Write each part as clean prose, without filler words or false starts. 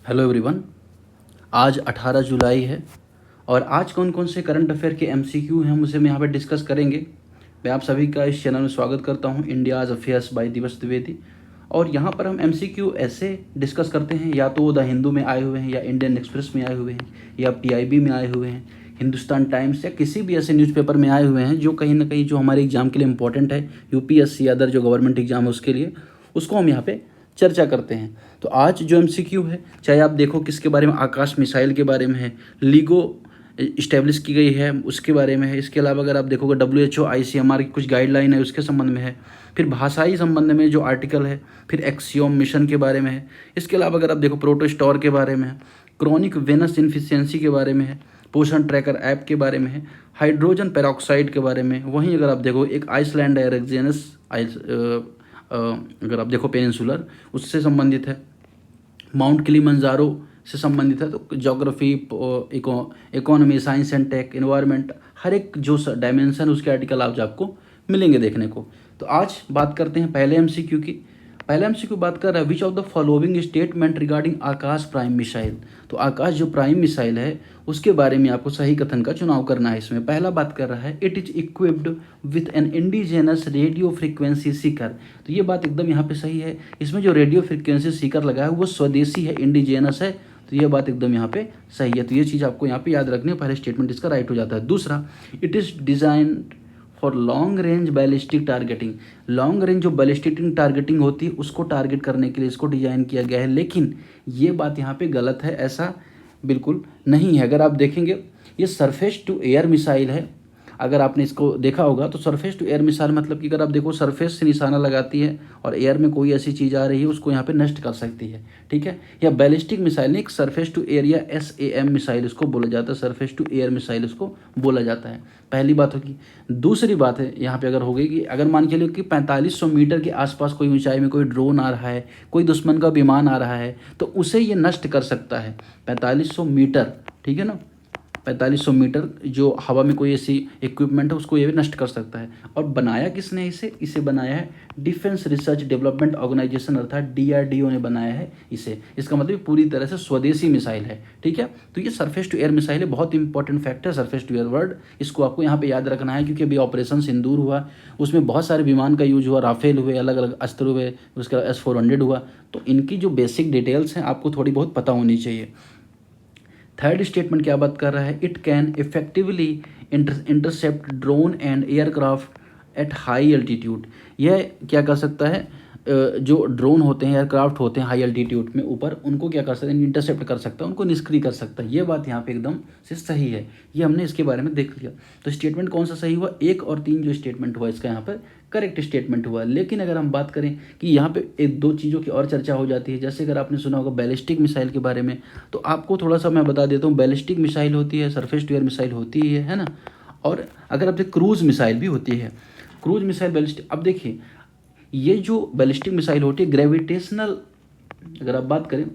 Hello everyone. आज 18 जुलाई है और आज कौन कौन से करंट अफेयर के एमसीक्यू हैं उसे हम यहाँ पर डिस्कस करेंगे। मैं आप सभी का इस चैनल में स्वागत करता हूँ, इंडियाज़ अफेयर्स बाय दिवस द्विवेदी। और यहाँ पर हम एमसीक्यू ऐसे डिस्कस करते हैं, या तो द हिंदू में आए हुए हैं, या इंडियन एक्सप्रेस में आए हुए हैं, या पीआईबी में आए हुए हैं, हिंदुस्तान टाइम्स या किसी भी ऐसे न्यूज़पेपर में आए हुए हैं जो कहीं ना कहीं जो हमारे एग्ज़ाम के लिए इंपॉर्टेंट है, यूपीएससी या अदर जो गवर्नमेंट एग्जाम है उसके लिए, उसको हम यहाँ पे चर्चा करते हैं। तो आज जो एमसीक्यू है, चाहे आप देखो किसके बारे में, आकाश मिसाइल के बारे में है, लीगो इस्टेब्लिश की गई है उसके बारे में है। इसके अलावा अगर आप देखोगे WHO ICMR की कुछ गाइडलाइन है उसके संबंध में है। फिर भाषाई संबंध में जो आर्टिकल है, फिर एक्सियोम मिशन के बारे में है। इसके अलावा अगर आप देखो प्रोटोस्टोर के बारे में है, क्रॉनिक वेनस इनफिशियंसी के बारे में है, पोषण ट्रैकर ऐप के बारे में है, हाइड्रोजन पेरोक्साइड के बारे में। वहीं अगर आप देखो एक आइसलैंड है रेक्जेनस, अगर आप देखो पेनिनसुलर, उससे संबंधित है। माउंट किलिमंजारो से संबंधित है। तो geography, economy, science and tech, environment, हर एक जो डायमेंशन उसके आर्टिकल आपको मिलेंगे देखने को। तो आज बात करते हैं पहले एमसीक्यू की। पहला एमसीक्यू बात कर रहा है, which of the following statement regarding Akash prime missile. तो आकाश जो प्राइम मिसाइल है उसके बारे में आपको सही कथन का चुनाव करना है। इसमें पहला बात कर रहा है, it is equipped with an indigenous radio frequency Sikar. तो ये बात एकदम यहाँ पे सही है। इसमें जो रेडियो फ्रिक्वेंसी सीकर लगा है वो स्वदेशी है, इंडिजिनस है। तो ये बात एकदम यहाँ पे सही है। तो ये चीज़ आपको यहाँ पे याद रखनी है, पहले स्टेटमेंट इसका राइट हो जाता है। दूसरा, it is design for long range ballistic targeting. Long range जो बैलिस्टिक टारगेटिंग होती है उसको टारगेट करने के लिए इसको डिजाइन किया गया है। लेकिन ये बात यहाँ पे गलत है, ऐसा बिल्कुल नहीं है। अगर आप देखेंगे ये सरफेस टू एयर मिसाइल है। अगर आपने इसको देखा होगा तो सरफेस टू एयर मिसाइल मतलब कि अगर आप देखो सरफेस से निशाना लगाती है और एयर में कोई ऐसी चीज़ आ रही है उसको यहाँ पे नष्ट कर सकती है, ठीक है। या बैलिस्टिक मिसाइल नहीं, एक सरफेस टू एयर या SAM मिसाइल इसको बोला जाता है, सरफेस टू एयर मिसाइल इसको बोला जाता है। पहली बात होगी। दूसरी बात है यहाँ पे अगर हो गई कि अगर मान के लिए कि 4500 मीटर के आसपास कोई ऊंचाई में कोई ड्रोन आ रहा है, कोई दुश्मन का विमान आ रहा है, तो उसे ये नष्ट कर सकता है। 4500 मीटर, ठीक है ना, 4500 मीटर जो हवा में कोई ऐसी इक्विपमेंट है उसको ये भी नष्ट कर सकता है। और बनाया किसने इसे बनाया है डिफेंस रिसर्च डेवलपमेंट ऑर्गेनाइजेशन, अर्थात DRDO ने बनाया है इसे। इसका मतलब पूरी तरह से स्वदेशी मिसाइल है, ठीक है। तो ये सरफेस टू एयर मिसाइल है, बहुत इंपॉर्टेंट फैक्ट है सरफेस टू एयर वर्ड। इसको आपको यहाँ पे याद रखना है क्योंकि अभी ऑपरेशन सिंदूर हुआ, उसमें बहुत सारे विमान का यूज हुआ, राफेल हुए, अलग अलग अस्त्र हुए, उसका S-400 हुआ। तो इनकी जो बेसिक डिटेल्स हैं आपको थोड़ी बहुत पता होनी चाहिए। थर्ड स्टेटमेंट क्या बात कर रहा है, it can effectively intercept drone and aircraft at high altitude. यह क्या कर सकता है, जो ड्रोन होते हैं, एयरक्राफ्ट होते हैं हाई एल्टीट्यूड में ऊपर, उनको क्या कर सकते हैं, इंटरसेप्ट कर सकता है, उनको निष्क्रिय कर सकता है। ये बात यहाँ पे एकदम से सही है, ये हमने इसके बारे में देख लिया। तो स्टेटमेंट कौन सा सही हुआ, 1 और 3 जो स्टेटमेंट हुआ इसका यहाँ पर करेक्ट स्टेटमेंट हुआ। लेकिन अगर हम बात करें कि यहाँ पे 1-2 चीज़ों की और चर्चा हो जाती है, जैसे अगर आपने सुना होगा बैलिस्टिक मिसाइल के बारे में, तो आपको थोड़ा सा मैं बता देता हूँ। बैलिस्टिक मिसाइल होती है, सरफेस टू एयर मिसाइल होती है ना। और अगर आप देखें क्रूज मिसाइल भी होती है। क्रूज मिसाइल, बैलिस्टिक, अब देखिए ये जो बैलिस्टिक मिसाइल होती है ग्रेविटेशनल, अगर आप बात करें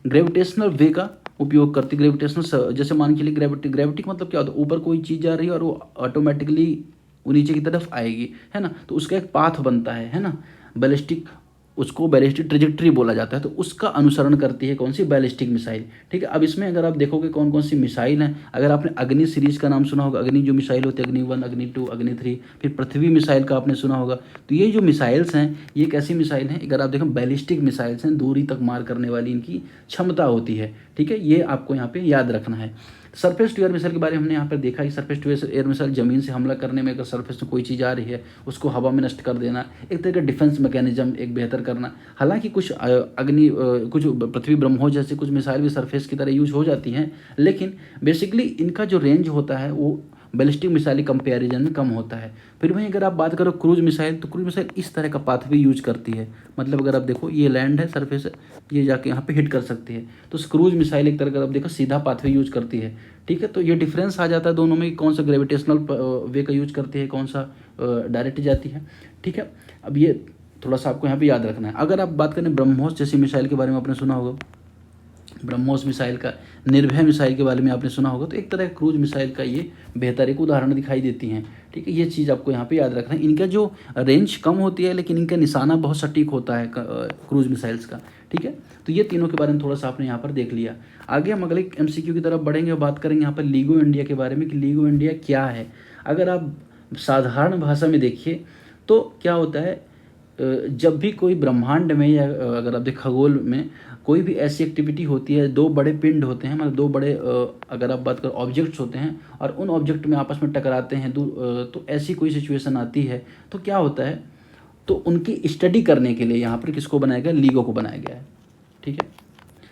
ग्रेविटेशनल वे का उपयोग करती, ग्रेविटेशनल, जैसे मान के लिए ग्रेविटी मतलब क्या होता है, ऊपर कोई चीज़ जा रही है और वो ऑटोमेटिकली वो नीचे की तरफ आएगी, है ना। तो उसका एक पाथ बनता है ना। बैलिस्टिक, उसको बैलिस्टिक ट्रेजेक्ट्री बोला जाता है। तो उसका अनुसरण करती है कौन सी, बैलिस्टिक मिसाइल, ठीक है। अब इसमें अगर आप देखोगे कौन कौन सी मिसाइल हैं, अगर आपने अग्नि सीरीज का नाम सुना होगा, अग्नि जो मिसाइल होती है, अग्नि 1, अग्नि 2, अग्नि 3, फिर पृथ्वी मिसाइल का आपने सुना होगा। तो ये जो मिसाइल्स हैं ये कैसी मिसाइल हैं, अगर आप देखें बैलिस्टिक मिसाइल्स हैं, दूरी तक मार करने वाली इनकी क्षमता होती है, ठीक है। ये आपको यहाँ पे याद रखना है। सरफेस टू एयर मिसाइल के बारे में हमने यहाँ पर देखा कि सरफेस टू एयर मिसाइल ज़मीन से हमला करने में, अगर सरफेस में कोई चीज़ आ रही है उसको हवा में नष्ट कर देना, एक तरह का डिफेंस मैकेनिज्म एक बेहतर करना। हालांकि कुछ कुछ पृथ्वी ब्रह्मोस जैसे कुछ मिसाइल भी सरफेस की तरह यूज हो जाती हैं, लेकिन बेसिकली इनका जो रेंज होता है वो बैलिस्टिक मिसाइल कंपेरिजन में कम होता है। फिर वहीं अगर आप बात करो क्रूज मिसाइल, तो क्रूज मिसाइल इस तरह का पाथ भी यूज करती है। मतलब अगर आप देखो ये लैंड है, सरफेस है, ये जाके यहाँ पे हिट कर सकती है। तो क्रूज मिसाइल एक तरह का आप देखो सीधा पाथवे यूज करती है, ठीक है। तो ये डिफरेंस आ जाता है दोनों में, कौन सा ग्रेविटेशनल वे का यूज करती है, कौन सा डायरेक्ट जाती है, ठीक है। अब ये थोड़ा सा आपको यहाँ पे याद रखना है। अगर आप बात करें ब्रह्मोस जैसी मिसाइल के बारे में आपने सुना होगा, ब्रह्मोस मिसाइल का, निर्भय मिसाइल के बारे में आपने सुना होगा। तो एक तरह क्रूज मिसाइल का ये बेहतर एक उदाहरण दिखाई देती हैं, ठीक है। ये चीज़ आपको यहाँ पे याद रखना है। इनका जो रेंज कम होती है लेकिन इनका निशाना बहुत सटीक होता है क्रूज मिसाइल्स का, ठीक है। तो ये तीनों के बारे में थोड़ा सा आपने यहाँ पर देख लिया। आगे हम अगले MCQ की तरफ बढ़ेंगे और बात करेंगे यहाँ पर लीगो इंडिया के बारे में कि लीगो इंडिया क्या है। अगर आप साधारण भाषा में देखिए तो क्या होता है, जब भी कोई ब्रह्मांड में या अगर आप देख खगोल में कोई भी ऐसी एक्टिविटी होती है, दो बड़े पिंड होते हैं, मतलब दो बड़े अगर आप बात करें ऑब्जेक्ट्स होते हैं और उन ऑब्जेक्ट में आपस में टकराते हैं तो ऐसी कोई सिचुएशन आती है तो क्या होता है, तो उनकी स्टडी करने के लिए यहाँ पर किसको बनाया गया, लीगो को बनाया गया है, ठीक है।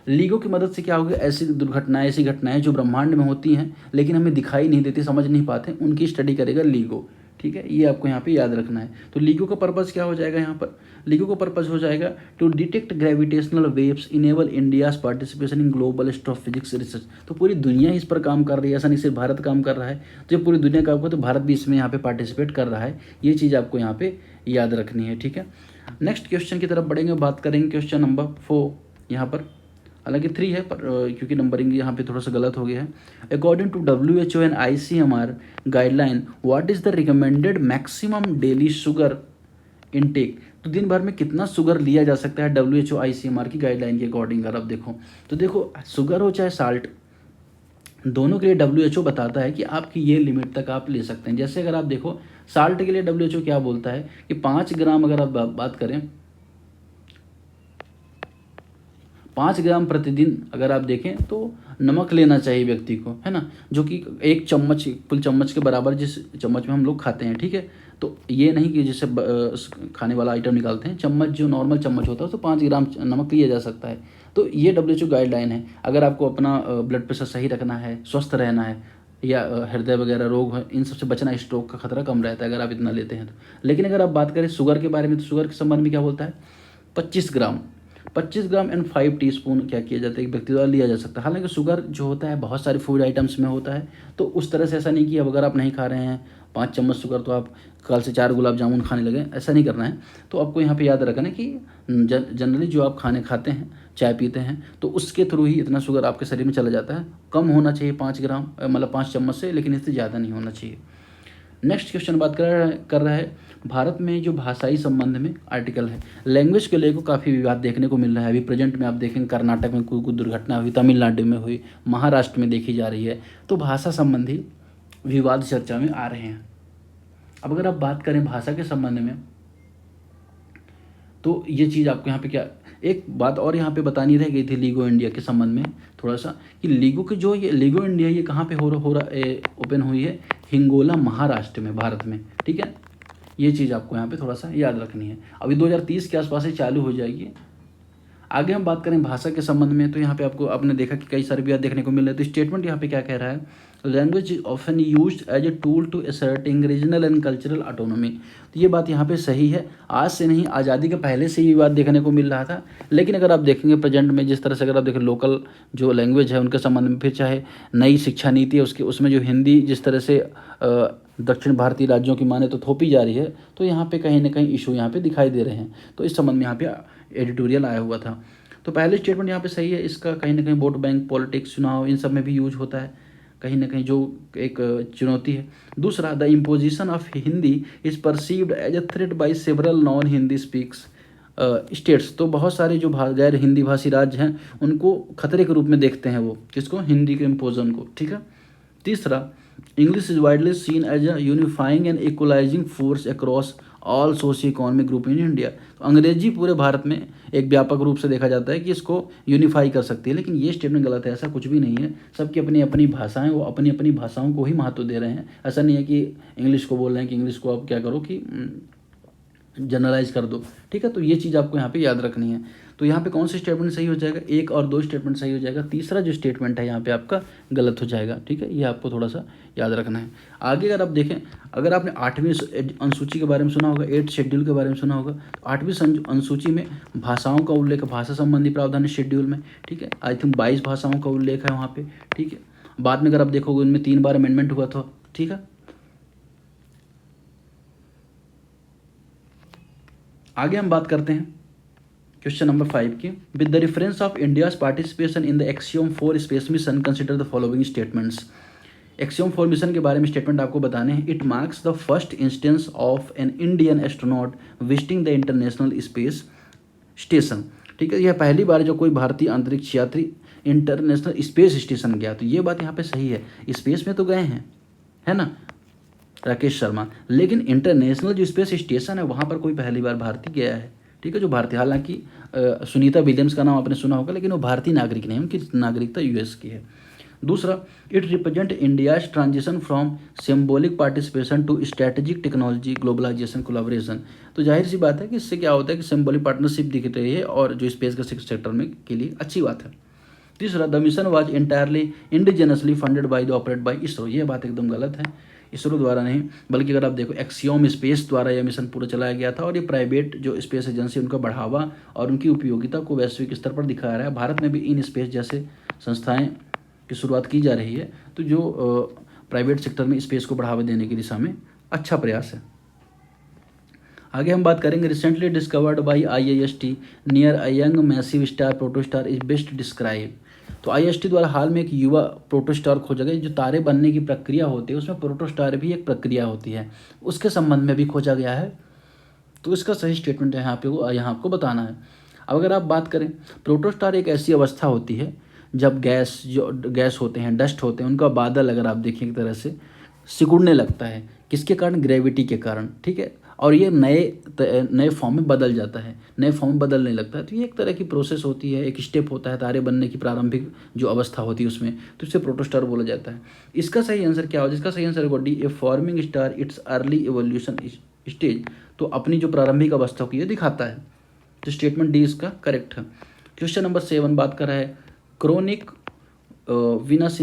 लीगो की मदद से क्या होगा, ऐसी दुर्घटनाएं, ऐसी घटनाएं जो ब्रह्मांड में होती हैं लेकिन हमें दिखाई नहीं देती, समझ नहीं पाते, उनकी स्टडी करेगा लीगो, ठीक है। ये आपको यहाँ पे याद रखना है। तो लीगो का पर्पज़ क्या हो जाएगा यहाँ पर, लीगो का पर्पज़ हो जाएगा to detect gravitational waves enable India's participation in global astrophysics research. तो पूरी दुनिया इस पर काम कर रही है, ऐसा नहीं सिर्फ भारत काम कर रहा है। जब पूरी दुनिया काम कर तो भारत भी इसमें यहाँ पे पार्टिसिपेट कर रहा है। ये चीज़ आपको यहाँ पे याद रखनी है, ठीक है। नेक्स्ट क्वेश्चन की तरफ बढ़ेंगे, बात करेंगे क्वेश्चन नंबर 4 यहाँ पर, हालांकि 3 है पर क्योंकि नंबरिंग यहाँ पे थोड़ा सा गलत हो गया है। According to WHO and ICMR guideline what is the recommended maximum daily sugar intake. तो दिन भर में कितना शुगर लिया जा सकता है WHO ICMR की गाइडलाइन के अकॉर्डिंग। अगर आप देखो तो देखो शुगर हो चाहे साल्ट, दोनों के लिए WHO बताता है कि आपकी ये लिमिट तक आप ले सकते हैं। जैसे अगर आप देखो साल्ट के लिए WHO क्या बोलता है कि 5 ग्राम, अगर आप बात करें 5 ग्राम प्रतिदिन अगर आप देखें तो नमक लेना चाहिए व्यक्ति को, है ना, जो कि 1 चम्मच, फुल चम्मच के बराबर जिस चम्मच में हम लोग खाते हैं, ठीक है। तो ये नहीं कि जैसे खाने वाला आइटम निकालते हैं, चम्मच जो नॉर्मल चम्मच होता है तो 5 ग्राम नमक लिया जा सकता है। तो ये WHO गाइडलाइन है। अगर आपको अपना ब्लड प्रेशर सही रखना है, स्वस्थ रहना है, या हृदय वगैरह रोग है, इन सबसे बचना, स्ट्रोक का खतरा कम रहता है अगर आप इतना लेते हैं तो। लेकिन अगर आप बात करें शुगर के बारे में तो शुगर के संबंध में क्या बोलता है, 25 ग्राम एंड 5 टीस्पून क्या किया जाता है, एक व्यक्ति द्वारा लिया जा सकता है। हालांकि शुगर जो होता है बहुत सारे फूड आइटम्स में होता है, तो उस तरह से ऐसा नहीं कि अब अगर आप नहीं खा रहे हैं 5 चम्मच शुगर तो आप कल से 4 गुलाब जामुन खाने लगे, ऐसा नहीं करना है। तो आपको यहाँ पे याद रखना है कि जनरली जो आप खाने खाते हैं, चाय पीते हैं, तो उसके थ्रू ही इतना शुगर आपके शरीर में चला जाता है। कम होना चाहिए 5 ग्राम, मतलब 5 चम्मच से, लेकिन इससे ज़्यादा नहीं होना चाहिए। नेक्स्ट क्वेश्चन बात कर रहा है भारत में जो भाषाई संबंध में आर्टिकल है, लैंग्वेज को लेकर काफ़ी विवाद देखने को मिल रहा है। अभी प्रेजेंट में आप देखेंगे कर्नाटक में कोई दुर्घटना हुई, तमिलनाडु में हुई, महाराष्ट्र में देखी जा रही है। तो भाषा संबंधी विवाद चर्चा में आ रहे हैं। अब अगर आप बात करें भाषा के संबंध में तो ये चीज़ आपको यहाँ पे क्या, एक बात और यहाँ पे बतानी रह गई थी लीगो इंडिया के संबंध में थोड़ा सा, कि लीगो के जो ये लीगो इंडिया ये कहाँ पे हो रहा ओपन हुई है, हिंगोला महाराष्ट्र में, भारत में, ठीक है। ये चीज़ आपको यहाँ पे थोड़ा सा याद रखनी है। अभी 2030 के आसपास ही चालू हो जाएगी। आगे हम बात करें भाषा के संबंध में तो यहाँ पे आपको आपने देखा कि कई सारे विवाद देखने को मिल रहे हैं। तो स्टेटमेंट यहाँ पे क्या कह रहा है, language is often used as a tool to asserting regional and cultural autonomy. तो ये बात यहाँ पे सही है। आज से नहीं, आज़ादी के पहले से ये विवाद देखने को मिल रहा था। लेकिन अगर आप देखेंगे प्रेजेंट में जिस तरह से अगर आप देखें लोकल जो लैंग्वेज है उनके संबंध में, फिर चाहे नई शिक्षा नीति है उसमें जो हिंदी जिस तरह से दक्षिण भारतीय राज्यों की माने तो थोपी जा रही है, तो यहाँ पे कहीं ना कहीं इशू यहाँ पे दिखाई दे रहे हैं। तो इस संबंध में यहाँ पे एडिटोरियल आया हुआ था। तो पहले स्टेटमेंट यहाँ पे सही है। इसका कहीं ना कहीं वोट बैंक, पॉलिटिक्स, चुनाव, इन सब में भी यूज होता है कहीं ना कहीं, जो एक चुनौती है। दूसरा, the imposition of Hindi is perceived as a threat by several non Hindi speaks states. तो बहुत सारे जो गैर हिंदी भाषी राज्य हैं उनको खतरे के रूप में देखते हैं वो, किसको, हिंदी के इम्पोजन को, ठीक है। तीसरा, English is widely seen as a unifying and equalising force across all socio economic group in India. तो अंग्रेजी पूरे भारत में एक व्यापक रूप से देखा जाता है कि इसको यूनिफाई कर सकती है, लेकिन ये स्टेटमेंट गलत है। ऐसा कुछ भी नहीं है। सबकी अपनी अपनी भाषाएं, वो अपनी अपनी भाषाओं को ही महत्व दे रहे हैं। ऐसा नहीं है कि इंग्लिश को बोल रहे हैं कि इंग्लिश को आप क्या करो कि जनरलाइज कर दो, ठीक है। तो ये चीज़ आपको यहाँ पे याद रखनी है। तो यहाँ पे कौन सा स्टेटमेंट सही हो जाएगा, 1 और 2 स्टेटमेंट सही हो जाएगा, तीसरा जो स्टेटमेंट है यहाँ पे आपका गलत हो जाएगा, ठीक है। ये आपको थोड़ा सा याद रखना है। आगे अगर आप देखें, अगर आपने 8वीं अनुसूची के बारे में सुना होगा, 8th शेड्यूल के बारे में सुना होगा, तो 8वीं अनुसूची में भाषाओं का उल्लेख, भाषा संबंधी प्रावधान है शेड्यूल में, ठीक है। आई थिंक 22 भाषाओं का उल्लेख है वहाँ पे, ठीक है। बाद में अगर आप देखोगे उनमें 3 बार अमेंडमेंट हुआ था, ठीक है। आगे हम बात करते हैं क्वेश्चन नंबर 5 की, with the reference of India's participation in the axiom 4 space mission consider the following statements. Axiom 4 mission के बारे में स्टेटमेंट आपको बताने हैं। It marks the first instance of an Indian astronaut visiting the international space station. ठीक है, यह पहली बार जो कोई भारतीय अंतरिक्ष यात्री इंटरनेशनल स्पेस स्टेशन गया। तो ये बात यहाँ पे सही है, स्पेस में तो गए हैं, है ना राकेश शर्मा, लेकिन इंटरनेशनल जो स्पेस स्टेशन है वहाँ पर कोई पहली बार भारतीय गया है। ठीक है, जो भारतीय, हालांकि सुनीता विलियम्स का नाम आपने सुना होगा, लेकिन वो भारतीय नागरिक नहीं, उनकी नागरिकता यूएस की है। दूसरा, it represent India's transition from symbolic participation to strategic technology globalisation collaboration. तो जाहिर सी बात है कि इससे क्या होता है कि सिम्बॉलिक पार्टनरशिप दिख रही है और जो स्पेस का सेक्टर में के लिए अच्छी बात है। तीसरा, the mission was entirely indigenously funded by the operate by ISRO. ये बात एकदम गलत है, इसरो द्वारा नहीं, बल्कि अगर आप देखो एक्सियोम स्पेस द्वारा यह मिशन पूरा चलाया गया था और ये प्राइवेट जो स्पेस एजेंसी उनका बढ़ावा और उनकी उपयोगिता को वैश्विक स्तर पर दिखा रहा है। भारत में भी इन स्पेस जैसे संस्थाएं की शुरुआत की जा रही है, तो जो प्राइवेट सेक्टर में स्पेस को बढ़ावा देने की दिशा में अच्छा प्रयास है। आगे हम बात करेंगे, recently discovered by IIST near a young massive star protostar is best describe. तो IIST द्वारा हाल में एक युवा प्रोटोस्टार खोजा गया। जो तारे बनने की प्रक्रिया होती है उसमें प्रोटोस्टार भी एक प्रक्रिया होती है, उसके संबंध में भी खोजा गया है। तो इसका सही स्टेटमेंट यहाँ आपको बताना है। अब अगर आप बात करें, प्रोटोस्टार एक ऐसी अवस्था होती है जब गैस होते हैं, डस्ट होते हैं, उनका बादल अगर आप देखें एक तरह से सिकुड़ने लगता है, किसके कारण? ग्रेविटी के कारण। ठीक है, और ये नए फॉर्म में बदल जाता है, नए फॉर्म में बदलने लगता है। तो ये एक तरह की प्रोसेस होती है, एक स्टेप होता है तारे बनने की प्रारंभिक जो अवस्था होती है उसमें, तो इसे प्रोटोस्टार बोला जाता है। इसका सही आंसर क्या होगा? जिसका सही आंसर होगा D, A forming star it's early evolution stage. तो अपनी जो प्रारंभिक अवस्था को ये दिखाता है। तो स्टेटमेंट डी इसका करेक्ट है। क्वेश्चन नंबर 7 बात कर रहा है, chronic venous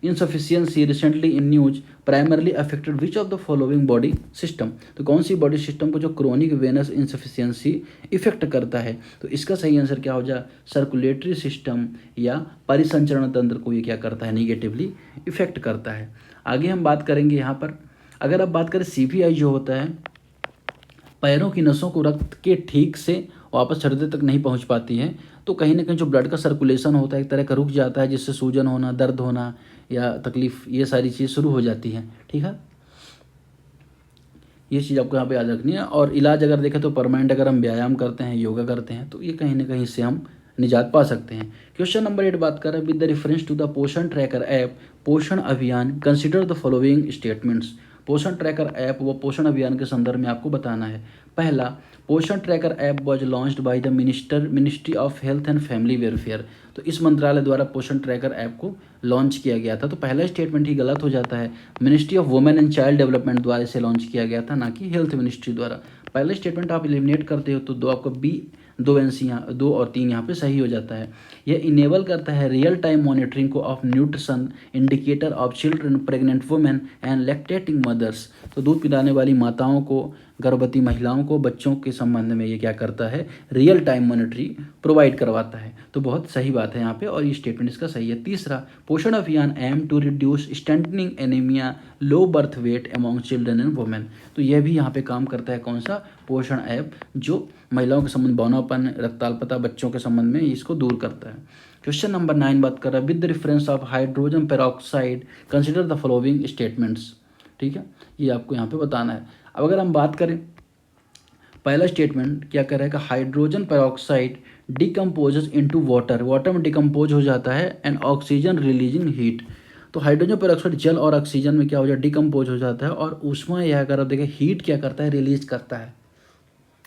insufficiency recently in news primarily affected which of the following body system। तो कौन सी बॉडी सिस्टम को जो क्रोनिक वेनस इंसफिशियंसी इफेक्ट करता है? तो इसका सही आंसर क्या हो जाए? सर्कुलेटरी सिस्टम या परिसंचरण तंत्र को ये क्या करता है? निगेटिवली इफेक्ट करता है। आगे हम बात करेंगे यहाँ पर, अगर आप बात करें CPI जो होता है, पैरों की नसों को रक्त के ठीक से वापस हृदय तक नहीं पहुंच पाती है, तो कहीं ना कहीं जो ब्लड का सर्कुलेशन होता है एक तरह का रुक जाता है, जिससे सूजन होना, दर्द होना या तकलीफ, ये सारी चीज़ शुरू हो जाती है। ठीक है, ये चीज़ आपको यहाँ पे याद रखनी है। और इलाज अगर देखें तो परमानेंट, अगर हम व्यायाम करते हैं, योगा करते हैं, तो ये कहीं ना कहीं से हम निजात पा सकते हैं। क्वेश्चन नंबर 8 बात कर रहे हैं, with the reference to the Poshan tracker app Poshan Abhiyan consider the following statements. Poshan tracker app व पोषण अभियान के संदर्भ में आपको बताना है। पहला, पोषण tracker app was launched by the ministry of health and family welfare. तो इस मंत्रालय द्वारा पोषण ट्रैकर ऐप को लॉन्च किया गया था। तो पहला स्टेटमेंट ही गलत हो जाता है, ministry of women and child development द्वारा इसे लॉन्च किया गया था, ना कि हेल्थ मिनिस्ट्री द्वारा। पहला स्टेटमेंट आप एलिमिनेट करते हो तो दो आपको बी, 2 NC 2 और 3 यहाँ पे सही हो जाता है। यह इनेबल करता है रियल टाइम मॉनिटरिंग को of nutrition indicator of children, pregnant women and lactating mothers. तो दूध पिलाने वाली माताओं को, गर्भवती महिलाओं को, बच्चों के संबंध में ये क्या करता है? रियल टाइम मॉनिटरिंग प्रोवाइड करवाता है। तो बहुत सही बात है यहाँ पे, और ये स्टेटमेंट इसका सही है। तीसरा, Poshan Abhiyaan aim to reduce stunting anaemia, low birth weight among children and women. तो यह भी यहाँ पे काम करता है, कौन सा? पोषण ऐप, जो महिलाओं के संबंध, बौनापन, रक्ताल्पता, बच्चों के संबंध में इसको दूर करता है। क्वेश्चन नंबर 9 बात कर रहा है, with the reference of hydrogen peroxide consider the following statements. ठीक है, ये आपको यहाँ पे बताना है। अब अगर हम बात करें, पहला स्टेटमेंट क्या कह रहा है कि hydrogen peroxide decomposes into water, water में डिकम्पोज हो जाता है, एंड ऑक्सीजन रिलीजिंग हीट। तो हाइड्रोजन पेरोक्साइड जल और ऑक्सीजन में क्या हो जाता है? डिकम्पोज हो जाता है, और ऊष्मा या अगर आप देखें हीट क्या करता है? रिलीज करता है।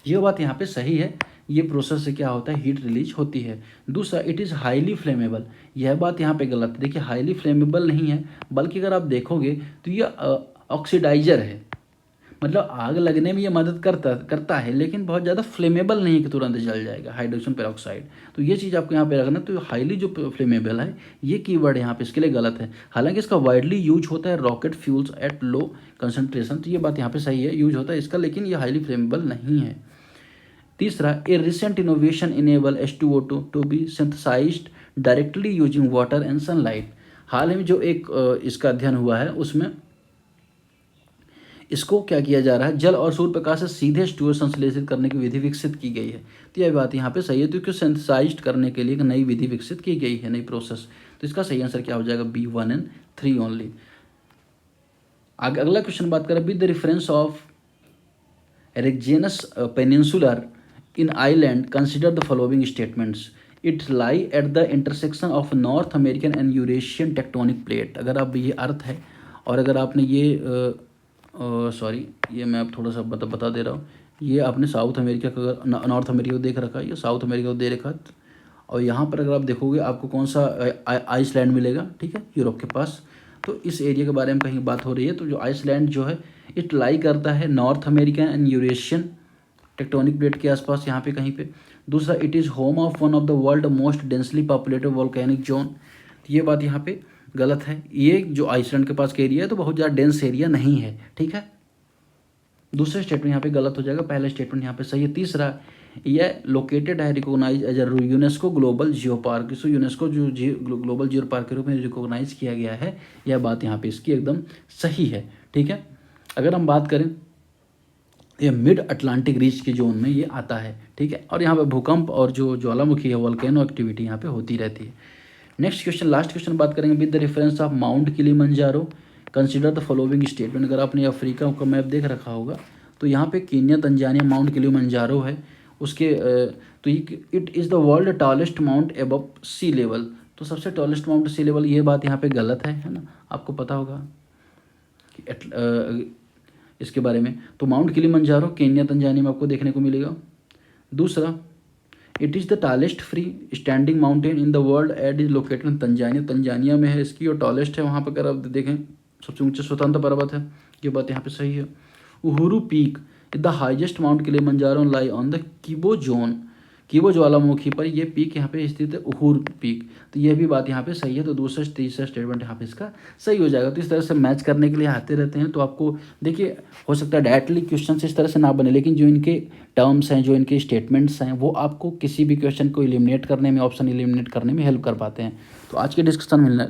ये बात यहाँ पे सही है, ये प्रोसेस से क्या होता है? हीट रिलीज होती है। दूसरा, इट इज़ हाईली फ्लेमेबल, यह बात यहाँ पे गलत है। देखिए, हाईली फ्लेमेबल नहीं है, बल्कि अगर आप देखोगे तो ये ऑक्सीडाइजर है, मतलब आग लगने में ये मदद करता है, लेकिन बहुत ज़्यादा फ्लेमेबल नहीं है कि तुरंत जल जाएगा हाइड्रोजन पेरोक्साइड। तो ये चीज़ आपको यहाँ पे रखना। तो हाईली जो फ्लेमेबल है, ये कीवर्ड यहाँ पे इसके लिए गलत है। हालांकि इसका वाइडली यूज होता है rocket fuels at low concentration, तो ये बात यहाँ पे सही है, यूज होता है इसका, लेकिन ये हाईली फ्लेमेबल नहीं है। तीसरा, a recent innovation enable H2O2 to be synthesised directly using water and sunlight. हाल ही में जो एक इसका अध्ययन हुआ है, उसमें इसको क्या किया जा रहा है, जल और सूर्य प्रकाश से सीधे स्टूअर संश्लेषित करने की विधि विकसित की गई है। तो यह बात यहाँ पे सही है, तो इसको सेंथेसाइज्ड करने के लिए एक नई विधि विकसित की गई है, नई प्रोसेस। तो इसका सही आंसर क्या हो जाएगा, बी 1 and 3 ओनली। आगे अगला क्वेश्चन बात करें, with the reference of Regnus Peninsular in Ireland, consider the following statements. It lie at the intersection of North American and Eurasian tectonic plate। अगर आप ये अर्थ है, और अगर आपने ये सॉरी ये मैं आप थोड़ा सा बता दे रहा हूँ, ये आपने साउथ अमेरिका का, नॉर्थ अमेरिका को देख रखा है, ये साउथ अमेरिका को दे रखा है, और यहाँ पर अगर आप देखोगे आपको कौन सा आइसलैंड मिलेगा, ठीक है, यूरोप के पास। तो इस एरिया के बारे में कहीं बात हो रही है, तो जो आइसलैंड जो है इट लाई करता है north American and Eurasian tectonic plate के आसपास, यहाँ पे कहीं पे। दूसरा, it is home of one of the world most densely populated volcanic zone. ये बात यहाँ पे गलत है, ये जो आइसलैंड के पास का एरिया है तो बहुत ज़्यादा डेंस एरिया नहीं है, ठीक है। दूसरे स्टेटमेंट यहाँ पे गलत हो जाएगा, पहला स्टेटमेंट यहाँ पे सही है। तीसरा, यह लोकेटेड है, recognise as a UNESCO global geopark, इसको यूनेस्को जो ग्लोबल जियो पार्क के रूप में रिकॉग्नाइज किया गया है, यह बात यहाँ पे इसकी एकदम सही है, ठीक है। अगर हम बात करें, ये मिड अटलांटिक रीच के जोन में ये आता है, ठीक है, और यहाँ पे भूकंप और जो ज्वालामुखी है वोल्केनो एक्टिविटी यहाँ पे होती रहती है। नेक्स्ट क्वेश्चन, लास्ट क्वेश्चन बात करेंगे, with the reference of mount Kilimanjaro consider the following statement. अगर आपने अफ्रीका का मैप देख रखा होगा तो यहाँ पे कीनिया, तंजानिया माउंट किलिमंजारो है, उसके तो it is the world tallest mount above sea level. तो सबसे टॉलेस्ट माउंट सी लेवल, ये बात यहाँ पे गलत है ना, आपको पता होगा कि इसके बारे में। तो माउंट किलिमंजारो केन्या तंजानिया में आपको देखने को मिलेगा। दूसरा, it is the tallest free standing mountain in the world and is located in Tanzania, Tanzania में है इसकी, और टॉलेस्ट है वहाँ पर। अगर आप देखें सबसे ऊंचा स्वतंत्र पर्वत है, ये बात यहाँ पे सही है। Uhuru Peak the highest Mount Kilimanjaro lie on the Kibo zone, Kibo ज्वालामुखी पर ये पीक यहाँ पे स्थित है, उहुर पीक। तो ये भी बात यहाँ पे सही है, तो दूसरा तीसरा स्टेटमेंट यहाँ पे इसका सही हो जाएगा। तो इस तरह से मैच करने के लिए आते रहते हैं, तो आपको देखिए हो सकता है डायरेक्टली क्वेश्चन इस तरह से ना बने, लेकिन जो इनके टर्म्स हैं, जो इनके स्टेटमेंट्स हैं, वो आपको किसी भी क्वेश्चन को एलिमिनेट करने में, ऑप्शन एलिमिनेट करने में हेल्प कर पाते हैं। तो आज के डिस्कशन में